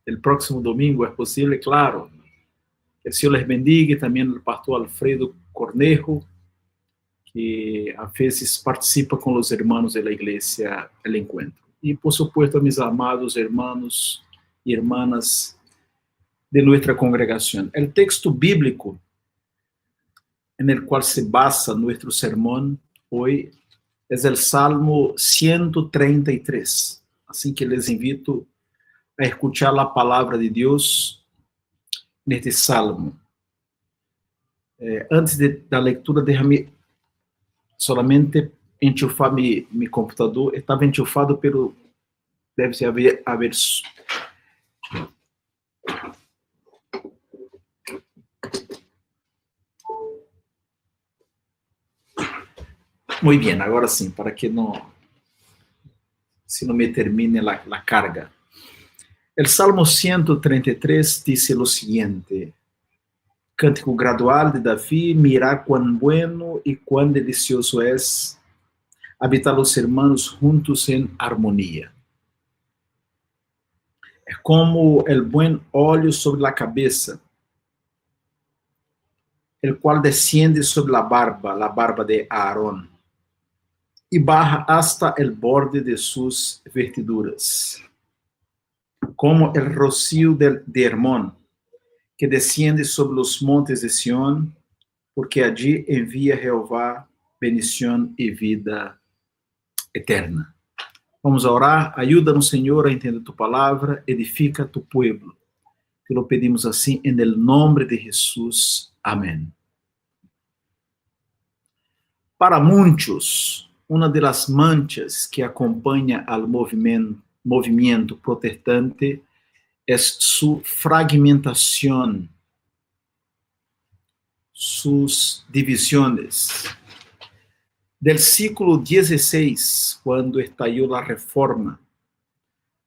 el próximo domingo, ¿es posible? Claro. Que el Señor les bendiga, y también el pastor Alfredo Cornejo, que a veces participa con los hermanos de la iglesia el encuentro. Y por supuesto a mis amados hermanos y hermanas de nuestra congregación. El texto bíblico en el cual se basa nuestro sermón hoy es el Salmo 133. Así que les invito a escuchar la palabra de Dios en este salmo. Antes de la lectura, déjame solamente enchufar mi computador. Estava enchufado, pero deve haver. Muy bien, agora sim, para que não, se não me termine la carga. El Salmo 133 dice lo siguiente: Cântico gradual de Davi, mirar cuán bueno y cuán delicioso es habitar los hermanos juntos en armonía. Es como el buen óleo sobre la cabeza, el cual desciende sobre la barba de Aarón, y baja hasta el borde de sus vestiduras, como el rocío de Hermón, que desciende sobre los montes de Sión, porque allí envía Jehová bendición y vida eterna. Vamos a orar. Ayúdanos, Senhor, a entender tu palavra, edifica tu pueblo. Te lo pedimos assim, en el nombre de Jesús. Amén. Para muitos, uma das manchas que acompanha al movimento protestante é sua fragmentação, suas divisões. Del século XVI, quando estallou a reforma,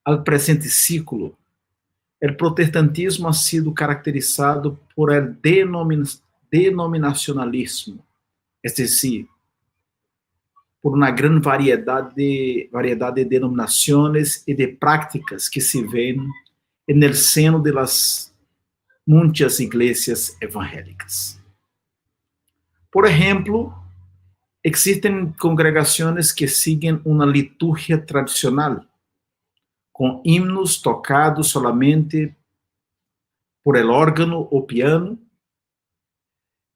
al presente século, o protestantismo ha sido caracterizado por el denominacionalismo, es decir, por uma grande variedade de denominações e de práticas que se veem no seno de las muitas igrejas evangélicas. Por exemplo, existen congregações que seguem uma liturgia tradicional, com himnos tocados solamente por el órgano ou piano,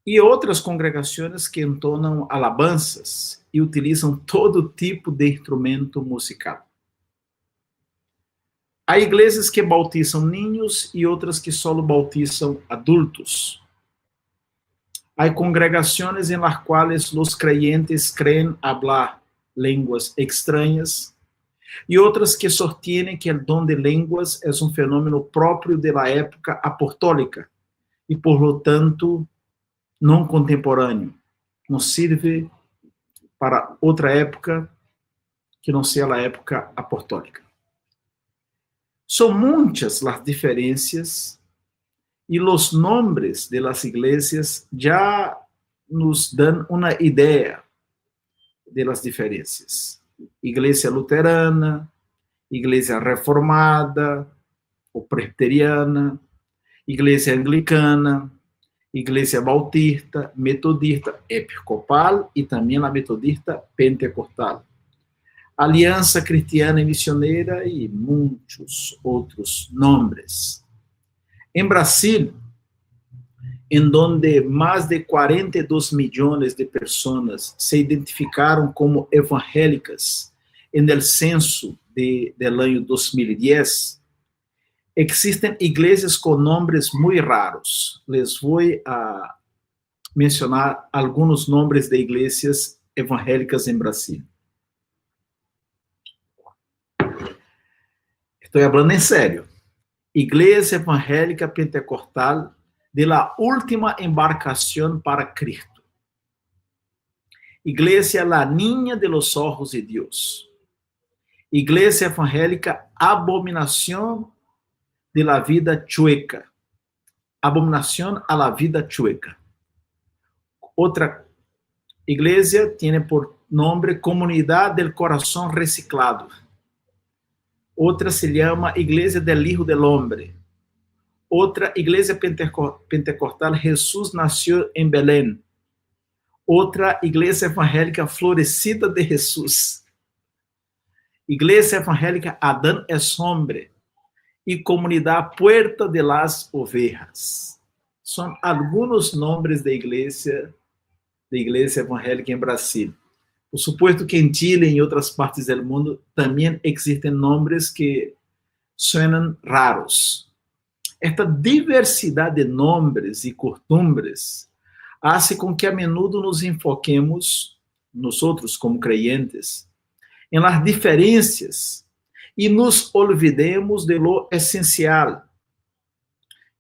e outras congregações que entonam alabanças e utilizam todo tipo de instrumento musical. Há igrejas que bautizam niños e outras que só bautizam adultos. Há congregações em las quales os creyentes creen hablar línguas extrañas e outras que sostienen que o dom de línguas é um fenômeno próprio de la época apostólica e, por lo tanto, não contemporâneo. Não serve para outra época que não seja a época apostólica. São muitas as diferenças e os nomes de las iglesias já nos dão uma ideia de las diferenças. Igreja luterana, igreja reformada, ou presbiteriana, igreja anglicana, igreja bautista, metodista, episcopal e também a metodista pentecostal. Aliança Cristiana e Missioneira e muitos outros nomes. Em Brasil, em donde mais de 42 milhões de pessoas se identificaram como evangélicas en el censo del año 2010, existen iglesias con nombres muy raros. Les voy a mencionar algunos nombres de iglesias evangélicas en Brasil. Estoy hablando en serio. Iglesia Evangélica Pentecostal de la Última Embarcación para Cristo. Iglesia La Niña de los Ojos de Dios. Iglesia Evangélica Abominación de la Vida Chueca. Abominación a la Vida Chueca. Otra iglesia tiene por nombre Comunidad del Corazón Reciclado. Otra se llama Iglesia del Hijo del Hombre. Otra, Iglesia Pentecostal Jesús nació en Belén. Otra, Iglesia Evangélica Florecida de Jesús. Iglesia Evangélica Adán es Hombre. E Comunidade Puerta de las Ovejas. São alguns nomes de igreja evangélica em Brasil. Por supuesto que em Chile e em outras partes do mundo também existem nomes que suenan raros. Esta diversidade de nomes e costumbres hace com que a menudo nos enfoquemos, nós como creyentes, em las diferenças e nos olvidemos de lo essencial,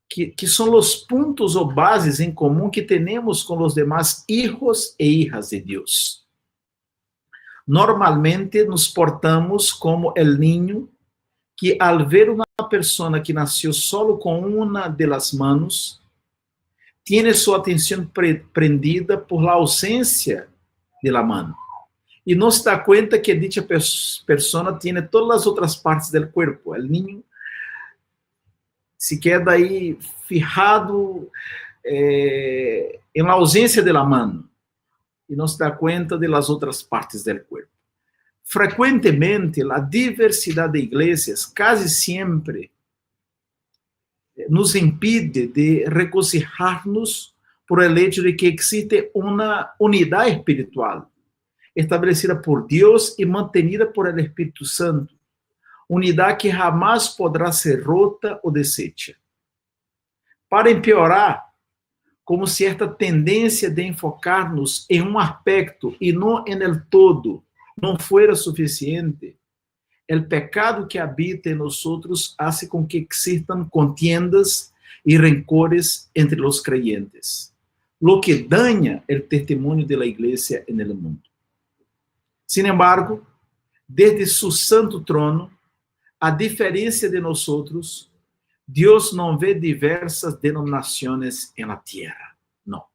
que são os pontos ou bases em comum que temos com os demais hijos e hijas de Deus. Normalmente nos portamos como el niño que, al ver uma pessoa que nasceu solo com uma de las manos, tiene sua atenção prendida por la ausência de la mano. E não se dá conta que dicha persona tiene todas as outras partes do corpo. O niño se queda aí fijado em la ausência de la mano e não se dá conta de las outras partes do corpo. Frequentemente, a diversidade de igrejas quase sempre nos impide de regocijar-nos por el hecho de que existe uma unidade espiritual estabelecida por Deus e mantenida por el Espírito Santo, unidade que jamais poderá ser rota ou deshecha. Para empeorar, como se esta tendência de enfocar-nos em um aspecto e não en el todo não fuera suficiente, o pecado que habita em nós hace com que existam contiendas e rencores entre os creyentes, lo que daña o testemunho de la igreja en el mundo. Sin embargo, desde su santo trono, a diferença de nós, Deus não vê diversas denominações en la tierra. Não.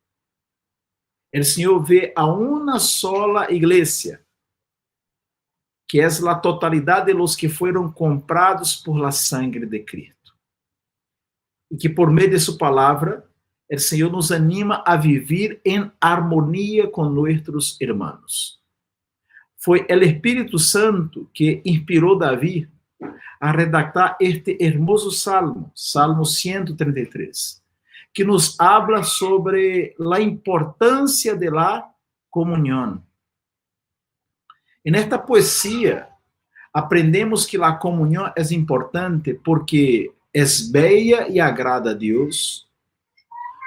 O Senhor vê a uma sola igreja, que é a totalidade de los que foram comprados por la sangre de Cristo. E que por meio de sua palavra, o Senhor nos anima a viver em harmonia com nossos irmãos. Foi o Espírito Santo que inspirou Davi a redactar este hermoso salmo, Salmo 133, que nos habla sobre a importância de la comunhão. E nesta poesia, aprendemos que a comunhão é importante porque é bela e agrada a Deus,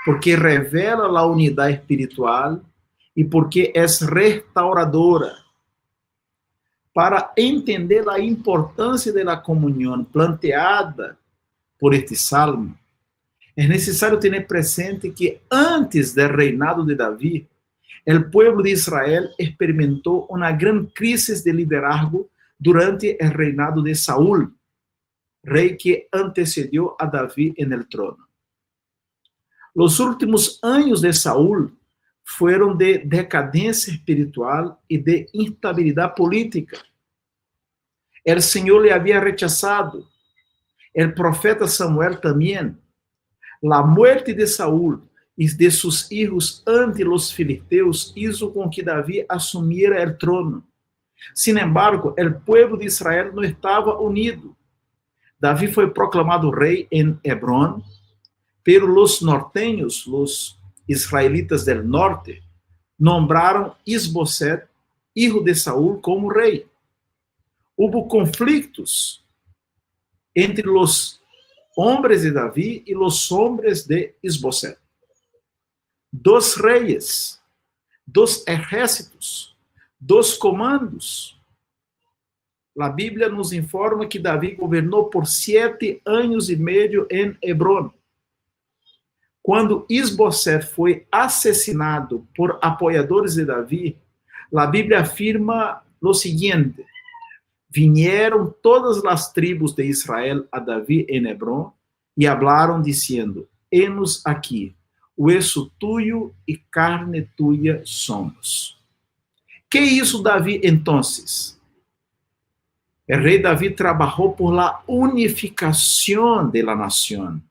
porque revela a unidade espiritual e porque é restauradora. Para entender a importância da comunhão planteada por este salmo, é necessário ter presente que antes do reinado de Davi, o povo de Israel experimentou uma grande crise de liderazgo durante o reinado de Saúl, rei que antecedeu a Davi en el trono. Os últimos anos de Saúl foram de decadência espiritual e de instabilidade política. O Senhor lhe havia rechazado, o profeta Samuel também. A morte de Saúl e de seus filhos ante os filisteus hizo com que Davi assumiera o trono. Sin embargo, o povo de Israel não estava unido. Davi foi proclamado rei em Hebrón, pero los norteños, los israelitas del norte, nombraram Isboset, hijo de Saúl, como rei. Houve conflitos entre os homens de Davi e os homens de Isboset. Dos reis, dos exércitos, dos comandos. A Bíblia nos informa que Davi governou por 7 anos e meio em Hebrón. Quando Isboset foi assassinado por apoiadores de Davi, a Bíblia afirma o seguinte: vieram todas as tribos de Israel a Davi em Hebrón e hablaram dizendo: enos aqui, hueso tuyo e carne tuya somos. Que hizo Davi entonces? El rey David trabajó por la unificación de la nación.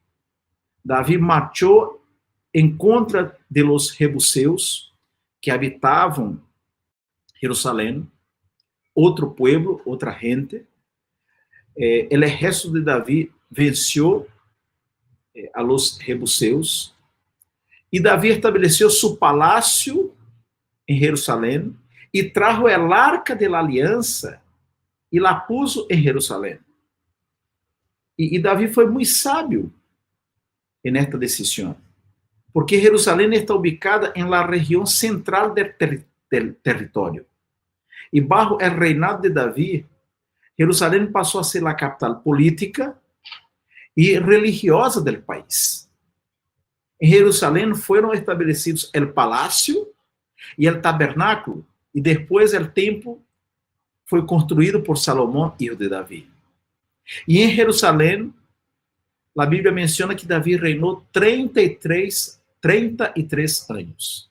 David marchó en contra de los jebuseos que habitaban Jerusalén, otro pueblo, otra gente. El ejército de David venció a los jebuseos y David estableció su palacio en Jerusalén y trajo el arca de la alianza y la puso en Jerusalén. Y David fue muy sabio en esta decisión, porque Jerusalén está ubicada en la región central del territorio. Y bajo el reinado de David, Jerusalén pasó a ser la capital política y religiosa del país. En Jerusalén fueron establecidos el palacio y el tabernáculo, y después el templo fue construido por Salomón, hijo de David. Y en Jerusalén, la Biblia menciona que David reinó 33 años,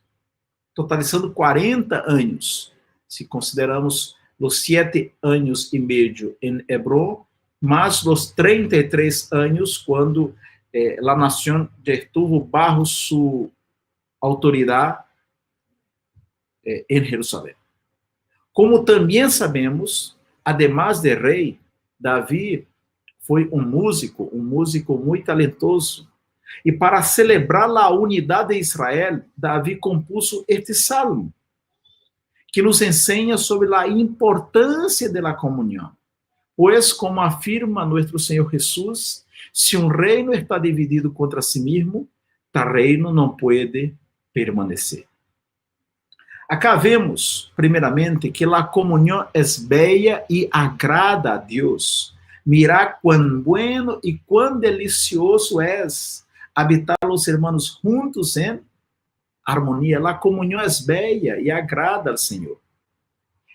totalizando 40 años, si consideramos los 7 años y medio en Hebrón, más los 33 años cuando la nación ya estuvo bajo su autoridad en Jerusalén. Como también sabemos, además de rey, David foi um músico muito talentoso. E para celebrar a unidade de Israel, Davi compuso este salmo, que nos ensina sobre a importância da comunhão. Pois, como afirma nosso Senhor Jesus, se um reino está dividido contra si mesmo, tal reino não pode permanecer. Acá vemos, primeiramente, que a comunhão é bela e agrada a Deus. Mirá cuán bueno y cuán delicioso es habitar los hermanos juntos en armonía. La comunión es bella y agrada al Señor.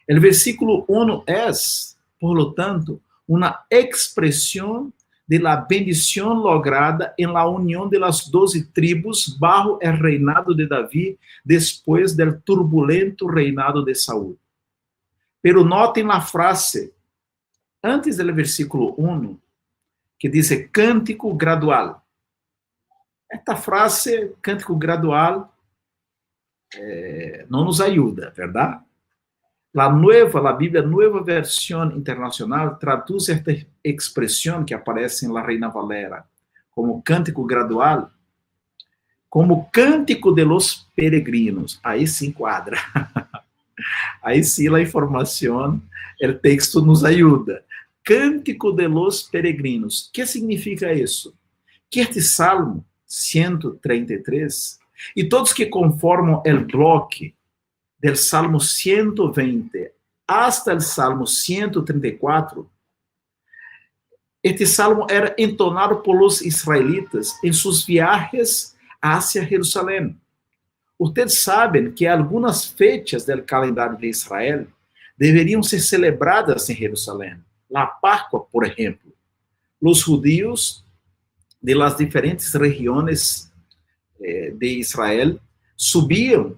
El versículo 1 es, por lo tanto, una expresión de la bendición lograda en la unión de las 12 tribus bajo el reinado de David después del turbulento reinado de Saúl. Pero noten la frase antes do versículo 1, que diz cântico gradual. Esta frase, cântico gradual, não nos ajuda, verdade? A Bíblia Nueva Versión Internacional traduz esta expressão que aparece na Reina Valera como cântico gradual, como cântico de los peregrinos. Aí se enquadra. Aí sim a informação, o texto nos ajuda. Cântico de los peregrinos. O que significa isso? Que este Salmo 133 e todos que conformam o bloque del Salmo 120 hasta el Salmo 134, este salmo era entonado por los israelitas em seus viajes hacia Jerusalém. Ustedes sabem que algumas fechas do calendário de Israel deveriam ser celebradas em Jerusalém. La Pascua, por ejemplo. Los judíos de las diferentes regiones de Israel subían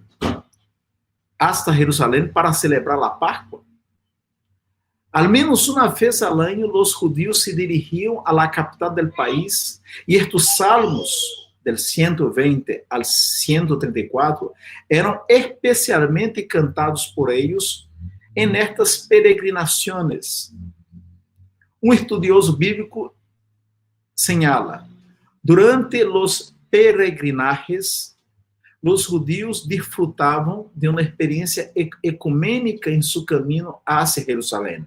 hasta Jerusalén para celebrar la Pascua. Al menos una vez al año, los judíos se dirigían a la capital del país y estos salmos del 120 al 134 eran especialmente cantados por ellos en estas peregrinaciones. Um estudioso bíblico señala, durante los peregrinajes, los judíos disfrutavam de uma experiência ecumênica em seu caminho hacia Jerusalém.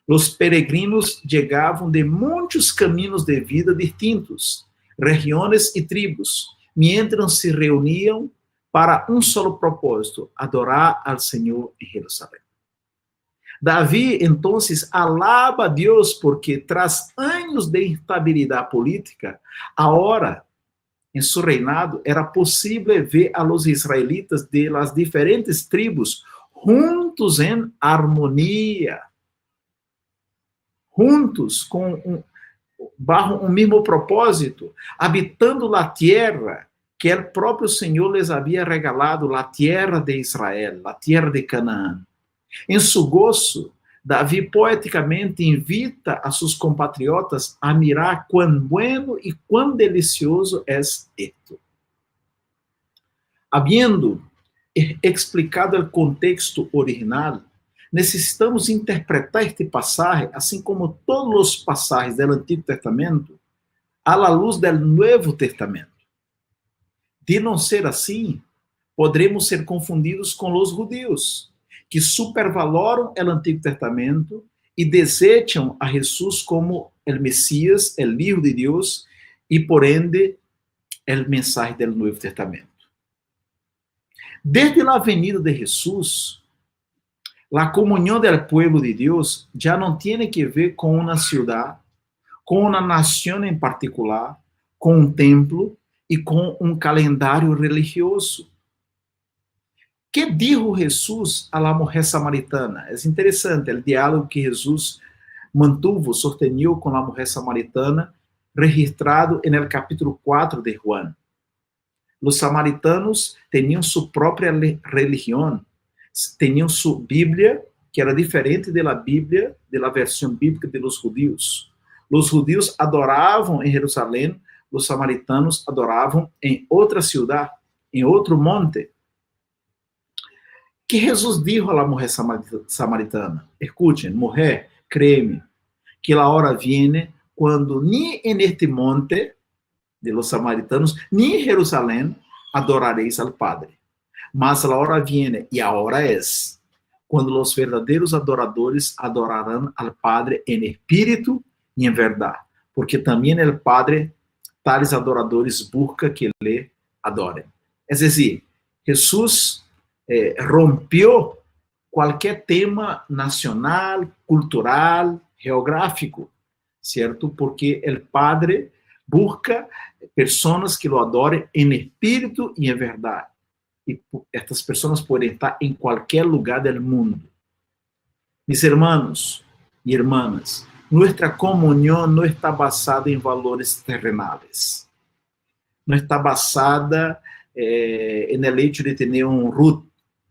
Los peregrinos chegavam de muitos caminhos de vida distintos, regiões e tribos, mientras se reuniam para um solo propósito, adorar al Senhor em Jerusalém. Davi, então, alaba a Deus porque, tras anos de instabilidade política, agora, em seu reinado, era possível ver a los israelitas de las diferentes tribos juntos em harmonia, juntos, bajo um mesmo propósito, habitando a terra que o próprio Senhor les havia regalado, a terra de Israel, a terra de Canaã. Em seu gozo, Davi poeticamente invita a seus compatriotas a mirar quão bueno e quão delicioso é esto. Habiendo explicado o contexto original, necessitamos interpretar este passagem, assim como todos os passagens do Antigo Testamento, à la luz do Novo Testamento. De não ser assim, poderemos ser confundidos com os judeus, que supervaloram o Antigo Testamento e desecham a Jesus como o Messias, o Hijo de Deus, e por ende, o mensagem do Novo Testamento. Desde a venida de Jesus, a comunhão do povo de Deus já não tem que ver com uma cidade, com uma nação em particular, com um templo e com um calendário religioso. Que dijo Jesus a la mujer samaritana? É interessante o diálogo que Jesus mantuvo, sosteniu com a mulher samaritana, registrado no capítulo 4 de Juan. Os samaritanos tinham sua própria religião, tinham sua Bíblia, que era diferente da Bíblia, da versão bíblica dos judeus. Os judeus adoravam em Jerusalém, os samaritanos adoravam em outra cidade, em outro monte. Que Jesus dijo a la mujer samaritana: escuchen, mujer, créeme, que la hora viene quando ni en este monte de los samaritanos, ni en Jerusalén adoraréis al Padre. Mas la hora viene, y ahora es, quando los verdaderos adoradores adorarán al Padre en espíritu y en verdad, porque también el Padre tales adoradores busca que le adoren. Es decir, Jesús rompió qualquer tema nacional, cultural, geográfico, certo? Porque o Padre busca pessoas que lo adorem em espírito e em verdade. E estas pessoas podem estar em qualquer lugar do mundo. Mis hermanos e hermanas, nossa comunhão não está basada em valores terrenais. Não está basada no hecho de ter um root,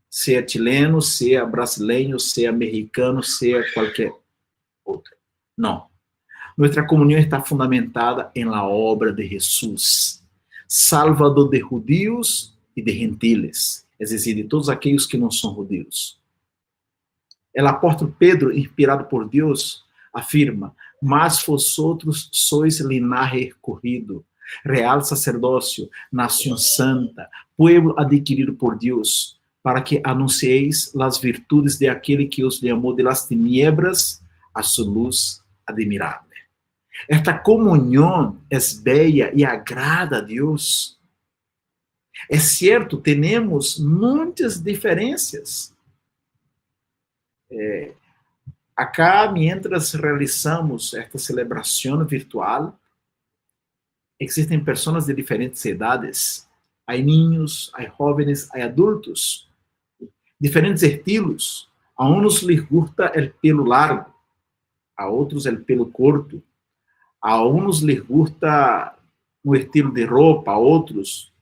seja chileno, seja brasileiro, seja mexicano, seja qualquer outro. Não. Nossa comunhão está fundamentada em la obra de Jesus, salvador de judíos e de gentiles, é decir, de todos aqueles que não são judíos. O apóstolo Pedro, inspirado por Deus, afirma: mas vosotros sois linaje escogido, real sacerdócio, nação santa, pueblo adquirido por Deus, para que anuncieis as virtudes de aquele que os chamou de las tinieblas a sua luz admirável. Esta comunhão é bela e agrada a Deus. É certo, temos muitas diferenças. Acá, mientras realizamos esta celebração virtual, existem pessoas de diferentes idades. Há niños, há jóvenes, há adultos. Diferentes estilos. A uns les gusta o pelo largo, a outros o pelo corto. A uns les gusta um estilo de roupa, a outros,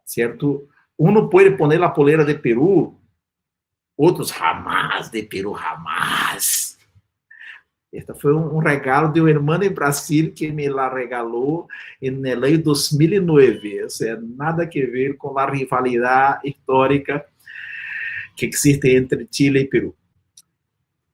certo? Uno pode poner a polera de Peru, outros jamás de Peru, jamás. Este foi um regalo de um irmão em Brasil que me la regalou no ano 2009. Ou seja, nada a ver com a rivalidade histórica que existe entre Chile e Peru.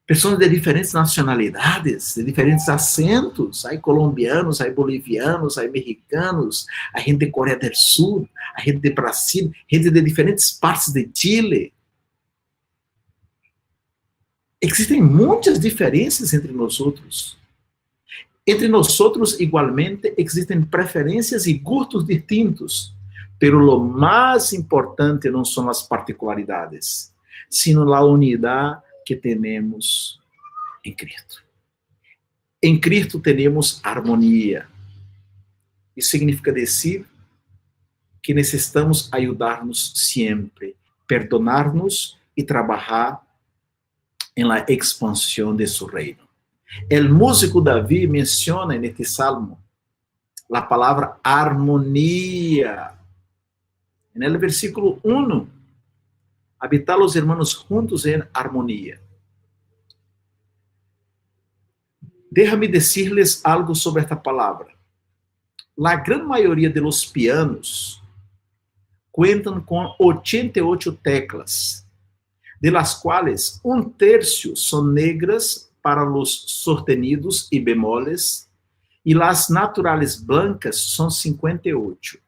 Pessoas de diferentes nacionalidades, de diferentes acentos. Há colombianos, há bolivianos, há mexicanos, há gente de Coreia do Sul, há gente de Brasil, gente de diferentes partes de Chile. Existem muitas diferenças entre nós outros. Entre nós outros, igualmente, existem preferências e gostos distintos. Pero lo mais importante não são as particularidades, sino a unidade que temos em Cristo. Em Cristo temos harmonia. Isso significa dizer que necessitamos ajudar-nos sempre, perdonar-nos e trabalhar em la expansão de su reino. El músico Davi menciona neste salmo a palavra harmonia. No versículo 1, habitar os hermanos juntos em harmonia. Déjame decirles algo sobre esta palabra. La gran mayoría de los pianos cuentan con 88 teclas, de las cuales 1/3 son negras para los sostenidos y bemoles, y las naturales blancas son 58.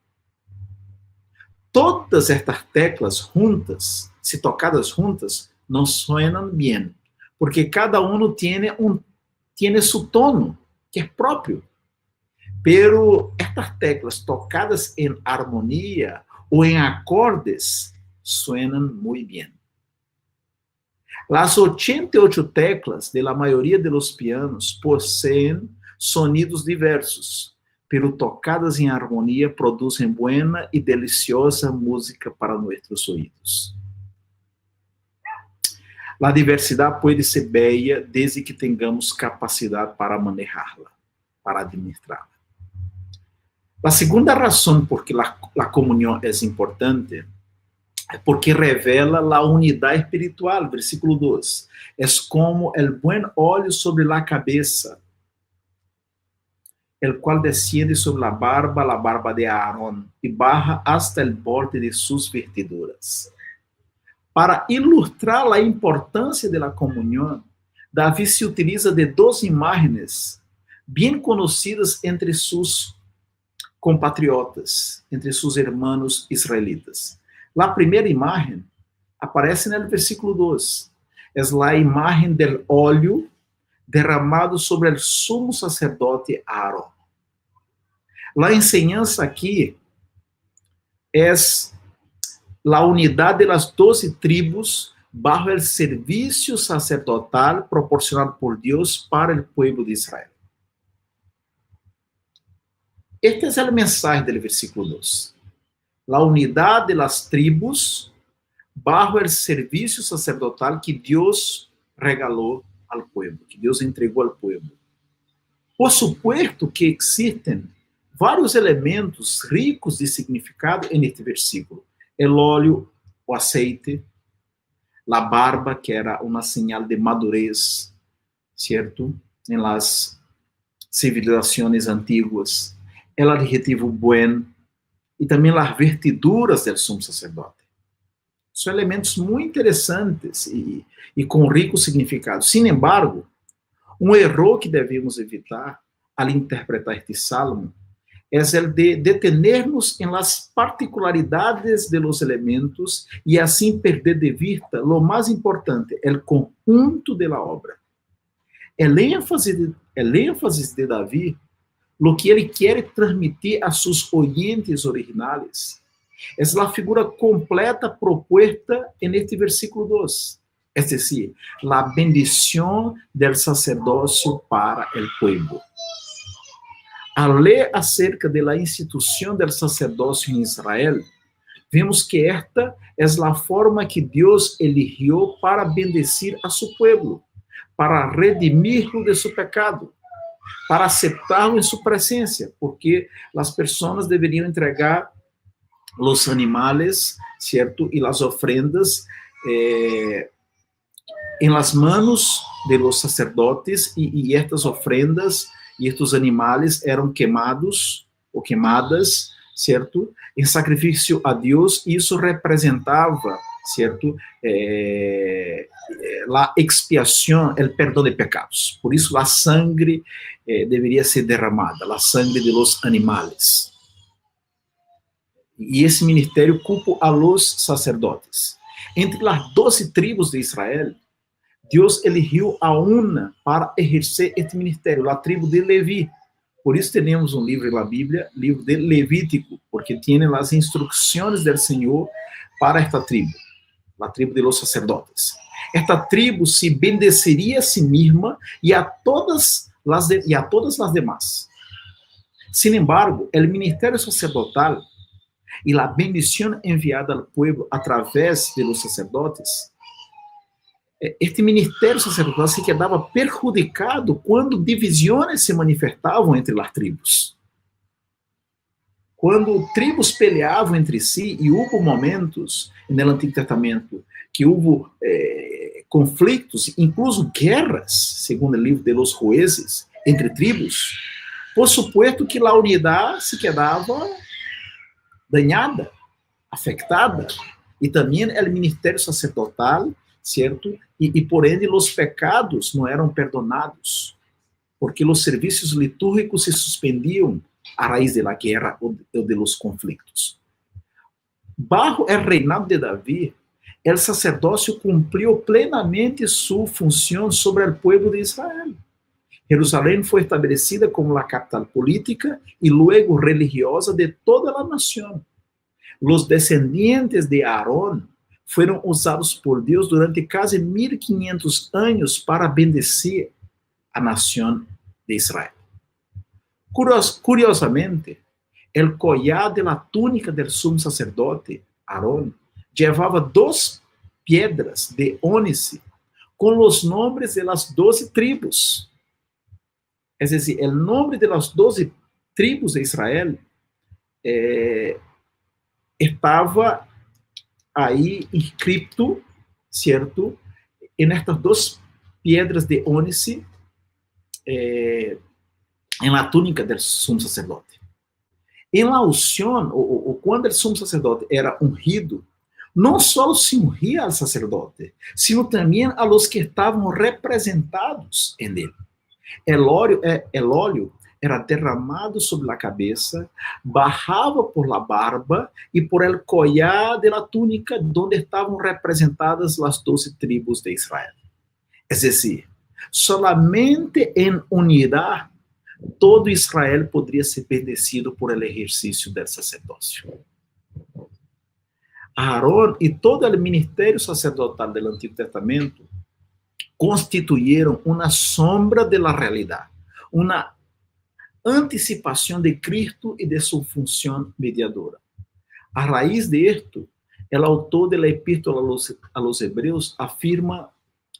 Todas estas teclas juntas, si tocadas juntas, no suenan bien, porque cada uno tiene su tono, que es propio. Pero estas teclas tocadas en armonía o en acordes suenan muy bien. Las 88 teclas de la mayoría de los pianos poseen sonidos diversos, pero tocadas en armonía producen buena y deliciosa música para nuestros oídos. La diversidad puede ser bella desde que tengamos capacidad para manejarla, para administrarla. La segunda razón por que la comunión es importante es porque revela la unidad espiritual. Versículo 2. Es como el buen óleo sobre la cabeza, el cual desciende sobre la barba de Aarón, y baja hasta el borde de sus vestiduras. Para ilustrar la importancia de la comunión, David se utiliza de 2 imágenes bien conocidas entre sus compatriotas, entre sus hermanos israelitas. La primera imagen aparece en el versículo 2. Es la imagen del óleo derramado sobre el sumo sacerdote Aarón. La enseñanza aquí es la unidad de las 12 tribus bajo el servicio sacerdotal proporcionado por Dios para el pueblo de Israel. Este es el mensaje del versículo 2. La unidad de las tribus bajo el servicio sacerdotal que Dios regaló al pueblo, que Dios entregó al pueblo. Por supuesto que existen vários elementos ricos de significado en este versículo. El óleo, o aceite, la barba, que era una señal de madurez, ¿cierto? En las civilizaciones antiguas. El adjetivo buen, e também as vestiduras do sumo sacerdote. São elementos muito interessantes e com rico significado. Sin embargo, um erro que devemos evitar al interpretar este salmo é o de detenernos em las particularidades de los elementos e assim perder de vista lo mais importante, el conjunto de la obra. El énfasis de David, lo que ele quer transmitir a sus oyentes originales, es la figura completa propuesta en este versículo 2. Es decir, la bendición del sacerdocio para el pueblo. Al leer acerca de la institución del sacerdocio en Israel, vemos que esta es la forma que Dios eligió para bendecir a su pueblo, para redimirlo de su pecado, para aceptarlo en su presencia, porque las personas deberían entregar los animales, ¿cierto? Y las ofrendas en las manos de los sacerdotes, y estas ofrendas y estos animales eran quemados o quemadas, ¿cierto? En sacrificio a Dios, y eso representaba, ¿cierto? La expiación, el perdón de pecados. Por eso la sangre debería ser derramada, la sangre de los animales. Y ese ministerio cupo a los sacerdotes. Entre las 12 tribus de Israel, Dios eligió a una para ejercer este ministerio, la tribu de Leví. Por isso temos um livro na Bíblia, livro de Levítico, porque tem as instruções do Senhor para esta tribo, a tribo de los sacerdotes. Esta tribo se bendeceria a si mesma e a todas as demás. Sin embargo, o ministério sacerdotal e a bendição enviada ao povo através de los sacerdotes, este ministério sacerdotal se quedava perjudicado quando divisões se manifestavam entre as tribos. Quando tribos peleavam entre si, e houve momentos no Antigo Testamento que houve conflitos, incluso guerras, segundo o livro de los Jueces, entre tribos, por supuesto que a unidade se quedava dañada, afectada, e também o ministério sacerdotal, certo? E por ende, os pecados não eram perdonados, porque os serviços litúrgicos se suspendiam a raiz da guerra ou de los conflitos. Bajo o reinado de Davi, o sacerdócio cumpriu plenamente sua função sobre o povo de Israel. Jerusalém foi estabelecida como a capital política e luego religiosa de toda a nação. Os descendientes de Aarón foram usados por Deus durante quase 1500 anos para bendecir a nação de Israel. Curiosamente, o collar de la túnica del sumo sacerdote, Aarón, levava 2 piedras de ónice com os nomes de las 12 tribos. Es decir, o nome de las 12 tribos de Israel estava aí inscrito, certo, em estas 2 pedras de ónice em la túnica del sumo sacerdote. Em la unção, ou quando o sumo sacerdote era ungido, não só se ungía ao sacerdote, sino também a los que estavam representados em ele. El óleo era derramado sobre a cabeça, bajava por la barba e por el collar de la túnica, onde estavam representadas as 12 tribos de Israel. Es decir, solamente em unidade todo Israel poderia ser bendecido por el exercício del sacerdócio. Aarón e todo o ministério sacerdotal do Antigo Testamento constituíram uma sombra de la realidade, uma anticipação de Cristo e de sua função mediadora. A raiz de esto, o autor da Epístola a los Hebreus afirma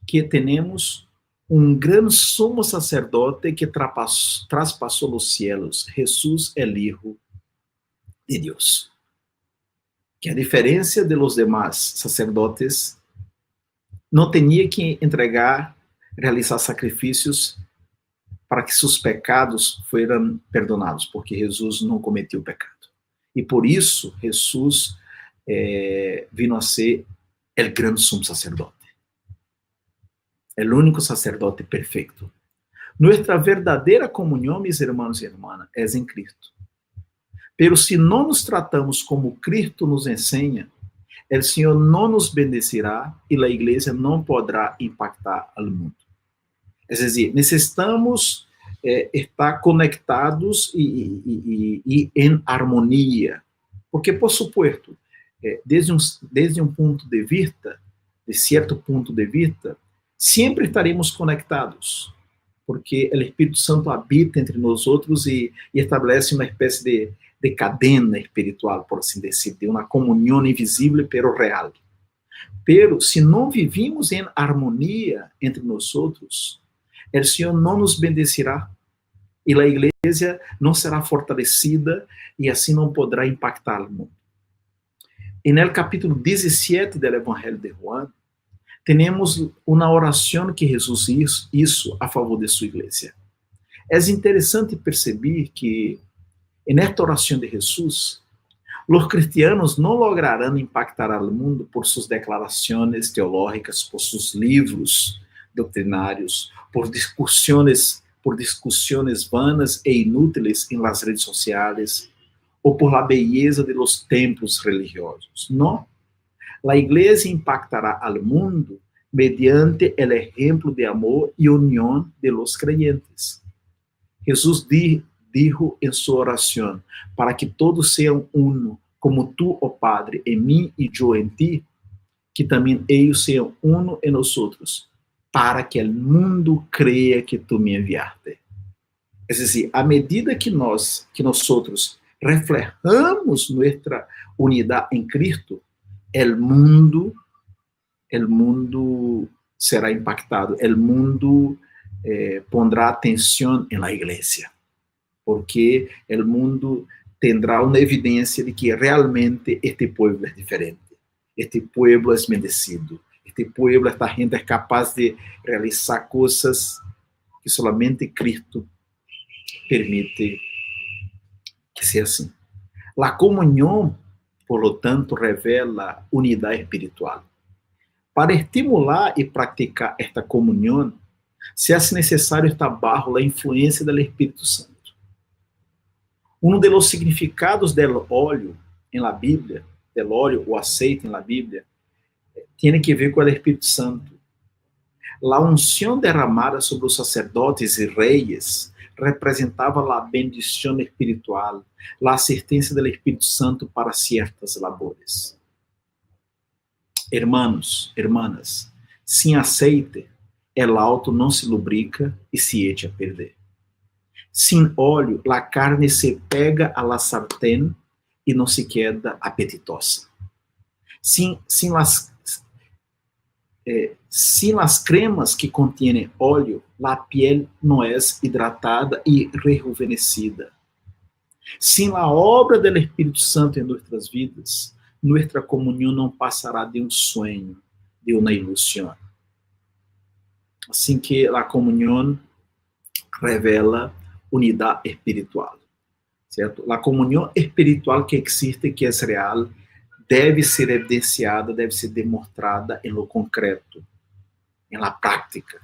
que temos gran sumo sacerdote que traspassou os cielos, Jesús, el Hijo de Deus. Que a diferença de los demás sacerdotes, não tinha que realizar sacrifícios para que seus pecados fossem perdonados, porque Jesus não cometeu pecado. E por isso, Jesus vino a ser o grande sumo sacerdote. O único sacerdote perfeito. Nuestra verdadeira comunhão, meus irmãos e irmãs, é em Cristo. Pero se não nos tratamos como Cristo nos ensina, o Senhor não nos bendecirá e a igreja não poderá impactar o mundo. É dizer, necessitamos estar conectados e em harmonia, porque, por supuesto, desde um ponto de vista, de certo ponto de vista, sempre estaremos conectados, porque o Espírito Santo habita entre nós outros e estabelece uma espécie de cadena espiritual, por assim dizer, de uma comunhão invisível, pero real. Pero, se não vivimos em harmonia entre nós outros, o Senhor não nos bendecirá e a igreja não será fortalecida e assim não poderá impactar o mundo. E no capítulo 17 do Evangelho de Juan, temos uma oração que Jesus hizo a favor de sua igreja. É interessante perceber que nesta oração de Jesus, os cristianos não lograrão impactar ao mundo por suas declarações teológicas, por seus livros doutrinários, por discussões vanas e inúteis em las redes sociais, ou por la belleza de los templos religiosos. Não. A igreja impactará ao mundo mediante o exemplo de amor e união de los creyentes. Jesus dijo em sua oração, para que todos sejam uno, como tu, ó Padre, em mim e eu em ti, que também eles sejam uno em nós outros, para que o mundo creia que tu me enviaste. É dizer, à medida que nós outros reflejamos nossa unidade em Cristo, o mundo será impactado, o mundo pondrá atenção na igreja, porque o mundo terá uma evidência de que realmente este povo é diferente, este povo é bendecido, este povo, esta gente é capaz de realizar coisas que solamente Cristo permite que sea assim. A comunhão, por lo tanto, revela unidade espiritual. Para estimular e praticar esta comunhão, se é necessário estar bajo a influência do Espírito Santo. Um dos significados do óleo em la Bíblia, do óleo ou aceite em la Bíblia, tem que ver com o Espírito Santo. A unção derramada sobre os sacerdotes e reis representava a bendição espiritual, a assistência do Espírito Santo para certas labores. Hermanos, hermanas, sem aceite, el auto não se lubrica e se echa a perder. Sem óleo, a carne se pega a la sartén e não se queda apetitosa. Sem as cremas que contêm óleo, a piel não é hidratada e rejuvenecida. Sem a obra do Espírito Santo em nossas vidas, nossa comunhão não passará de um sonho, de uma ilusão. Assim que a comunhão revela unidade espiritual, certo? A comunhão espiritual que existe, que é real, deve ser evidenciada, deve ser demonstrada em lo concreto, em la prática,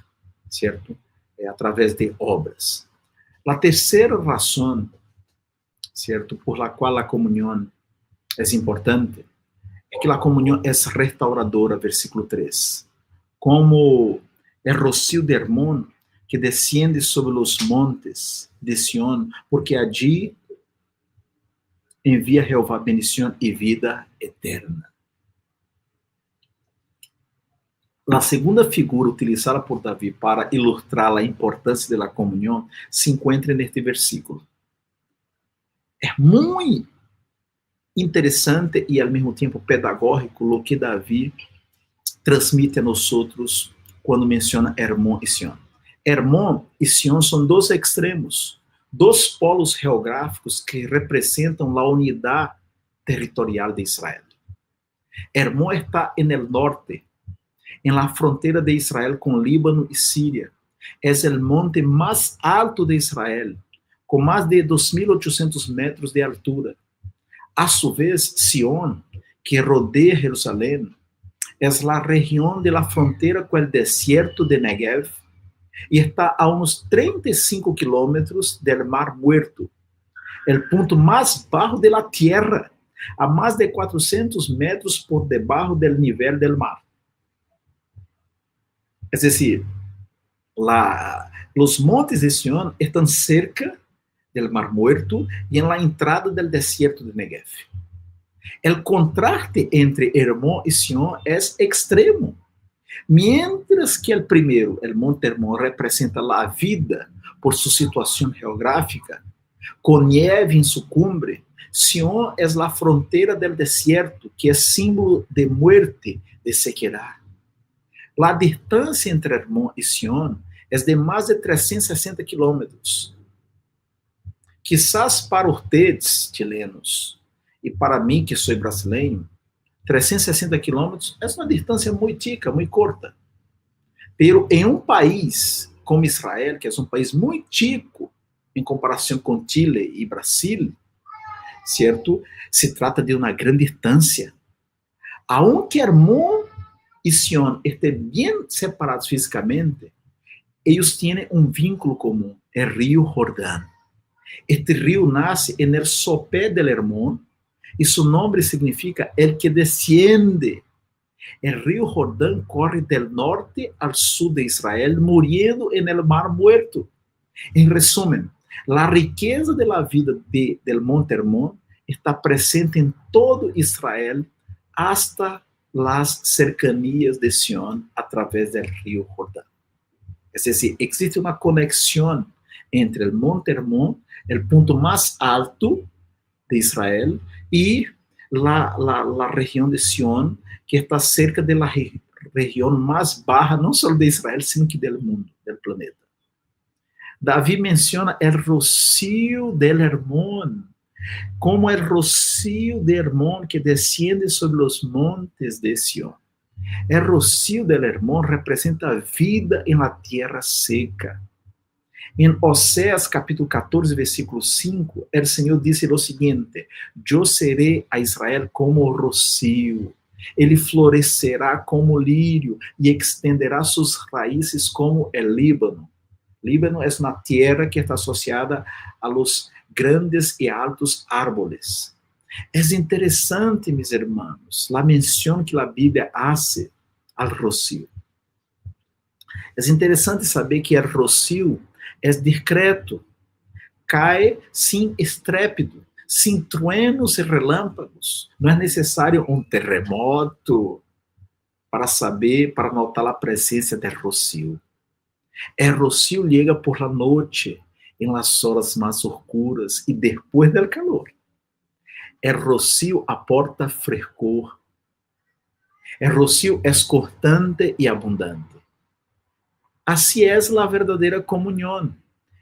certo? Através de obras. A terceira razão, certo, por la qual a comunhão é importante, é que a comunhão é restauradora, versículo 3. Como o rocío de Hermón que desciende sobre os montes de Sión, porque allí envia Jeová bendição e vida eterna. A segunda figura utilizada por Davi para ilustrar a importância da comunhão se encontra neste versículo. É muito interessante e ao mesmo tempo pedagógico o que Davi transmite a nós quando menciona Hermón e Sión. Hermón e Sión são dois extremos, dois polos geográficos que representam a unidade territorial de Israel. Hermón está no norte, em la fronteira de Israel com Líbano e Síria. É o monte mais alto de Israel, com mais de 2.800 metros de altura. A su vez, Sión, que rodeia Jerusalém, é a região de la fronteira com o deserto de Negev e está a uns 35 quilômetros do Mar Muerto, o ponto mais baixo da terra, a mais de 400 metros por debaixo do nível do mar. É decir, os montes de Sión estão cerca do Mar Muerto e na entrada do deserto de Negev. O contraste entre Hermón e Sión é extremo. Mientras que o primeiro, o Monte Hermón, representa a vida por sua situação geográfica, com neve em sua cumbre, Sión é a fronteira do deserto, que é símbolo de muerte, de sequidade. A distância entre Hermón e Sión é de mais de 360 quilômetros. Quizás para vocês, chilenos, e para mim, que sou brasileiro, 360 quilômetros é uma distância muito chica, muito corta. Pero em um país como Israel, que é um país muito chico em comparação com Chile e Brasil, certo? Se trata de uma grande distância. Aunque Hermón e Sión estén bem separados fisicamente, eles têm um vínculo comum, o rio Jordão. Este rio nasce no sopé del Hermón, e seu nome significa el que desciende. O rio Jordão corre del norte al sul de Israel, muriendo en el Mar Muerto. Em resumen, a riqueza de la vida del Monte Hermón está presente em todo Israel, hasta las cercanías de Sión, a través del rio Jordão. É decir, existe uma conexão entre o Monte Hermón, o ponto mais alto de Israel, e a região de Sión, que está cerca da região mais baixa, não só de Israel, sino que do mundo, do planeta. Davi menciona o rocío del Hermón, como o rocío de Hermón que desciende sobre os montes de Sión. O rocío del Hermón representa a vida em la tierra seca. Em Oséias capítulo 14, versículo 5, o Senhor disse o seguinte: eu serei a Israel como o rocio, ele florescerá como o lírio e extenderá suas raízes como o Líbano. Líbano é uma terra que está associada a los grandes e altos árboles. É interessante, meus irmãos, a menção que a Bíblia hace ao rocio. É interessante saber que o rocio é discreto, cai sem estrépito, sem truenos e relâmpagos. Não é necessário um terremoto para saber, para notar a presença do rocio. O rocio chega por la noite, em las horas mais oscuras e depois do calor. O rocio aporta frescor. O rocio é cortante e abundante. Assim é a verdadeira comunhão.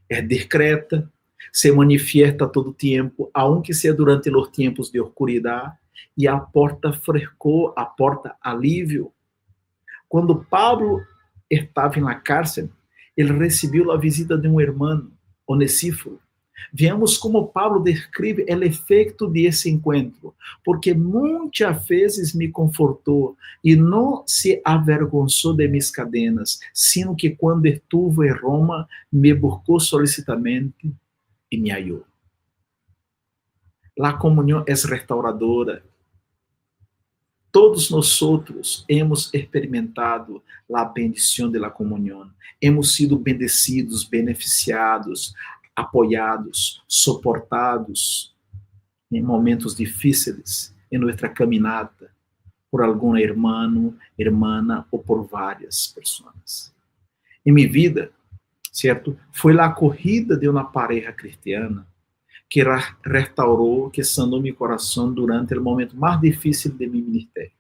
É discreta, se manifiesta todo tempo, aunque seja durante os tempos de oscuridade, e aporta frescor, aporta alívio. Quando Pablo estava na cárcel, ele recebeu a visita de um irmão, Onesíforo. Vemos como Pablo descreve o efeito desse encontro, porque muitas vezes me confortou e não se avergonçou de mis cadenas, sino que quando estuve em Roma, me buscou solicitamente e me hallou. A comunhão é restauradora. Todos nós hemos experimentado a bendição da comunhão. Hemos sido bendecidos, beneficiados, apoiados, suportados em momentos difíceis em nossa caminhada por algum irmão, irmã ou por várias pessoas. Em minha vida, certo? Foi a acolhida de uma pareja cristiana que restaurou, que sanou meu coração durante o momento mais difícil de meu ministério.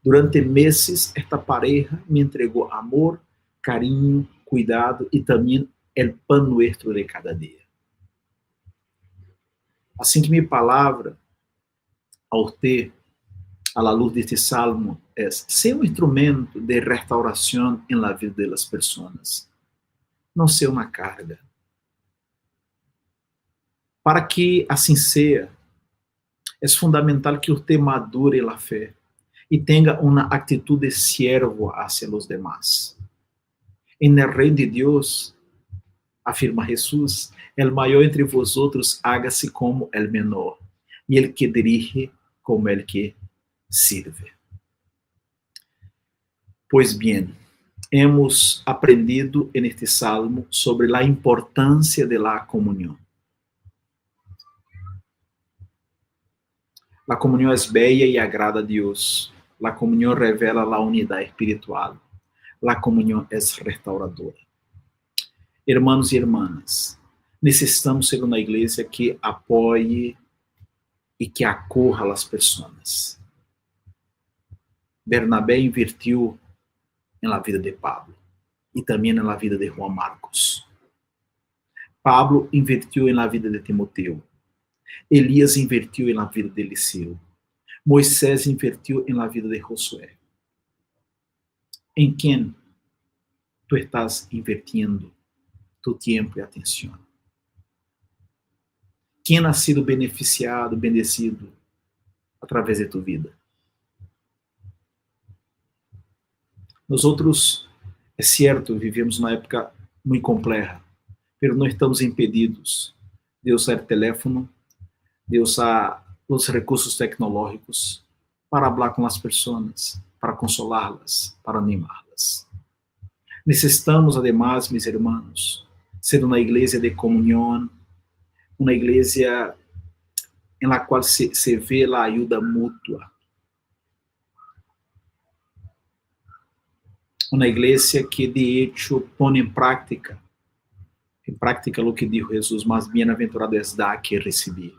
Durante meses, esta pareja me entregou amor, carinho, cuidado e também o pan nuestro de cada dia. Assim que minha palavra, ao ter, à luz deste salmo, é ser um instrumento de restauração em la vida das pessoas, não ser uma carga. Para que assim seja, é fundamental que você madure a fé e tenha uma atitude de siervo hacia os demás. En el reino de Deus, afirma Jesus, el maior entre vosotros hágase como el menor, e el que dirige como el que sirve. Pois bem, hemos aprendido en este salmo sobre a importância de la comunhão. A comunhão é bella e agrada a Deus. A comunhão revela a unidade espiritual. A comunhão é restauradora. Hermanos e irmãs, necessitamos ser uma igreja que apoie e que acorra as pessoas. Bernabé invertiu na vida de Pablo e também na vida de Juan Marcos. Pablo invertiu na vida de Timoteo. Elias invertiu na vida de Eliseu. Moisés invertiu na vida de Josué. Em quem tu estás invertindo tu tempo e atenção? Quem ha sido beneficiado, bendecido através de tu vida? Nós outros, é certo, vivemos numa época muito complexa, mas não estamos impedidos de usar teléfono, de usar os recursos tecnológicos para falar com as pessoas, para consolá-las, para animá-las. Necessitamos, además, meus irmãos, ser uma igreja de comunhão, uma igreja em la qual se vê a ajuda mútua. Uma igreja que, de hecho, põe em prática o que dijo Jesus, mas bem-aventurado és dar que receber.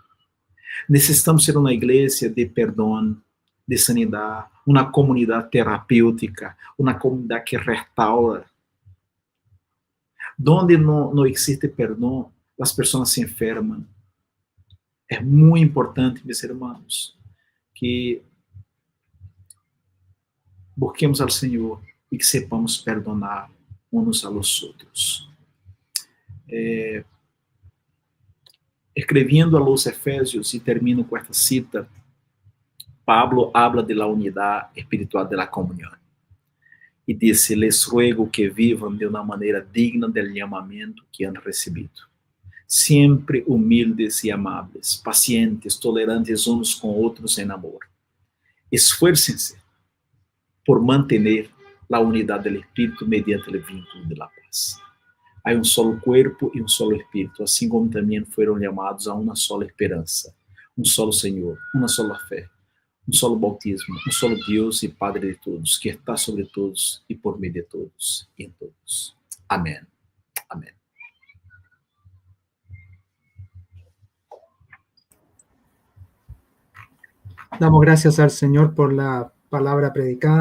Necessitamos ser uma igreja de perdão, de sanidade, uma comunidade terapêutica, uma comunidade que restaura. Donde não existe perdão, as pessoas se enfermam. É muito importante, meus irmãos, que busquemos ao Senhor e que sepamos perdonar uns aos outros. Escrevendo a los Efésios, e termino com esta cita, Pablo habla de la unidad espiritual de la comunión. E disse, les ruego que vivam de uma maneira digna del llamamiento que han recebido. Sempre humildes e amáveis, pacientes, tolerantes uns com outros em amor. Esfuércense por manter a unidade do Espírito mediante o vínculo de la paz. Há um solo cuerpo e um solo Espírito, assim como também foram chamados a uma sola esperança, um solo Senhor, uma sola fé, um solo bautismo, um solo Deus e Padre de todos, que está sobre todos e por meio de todos e em todos. Amém. Amém. Damos gracias al Señor por la palabra predicada.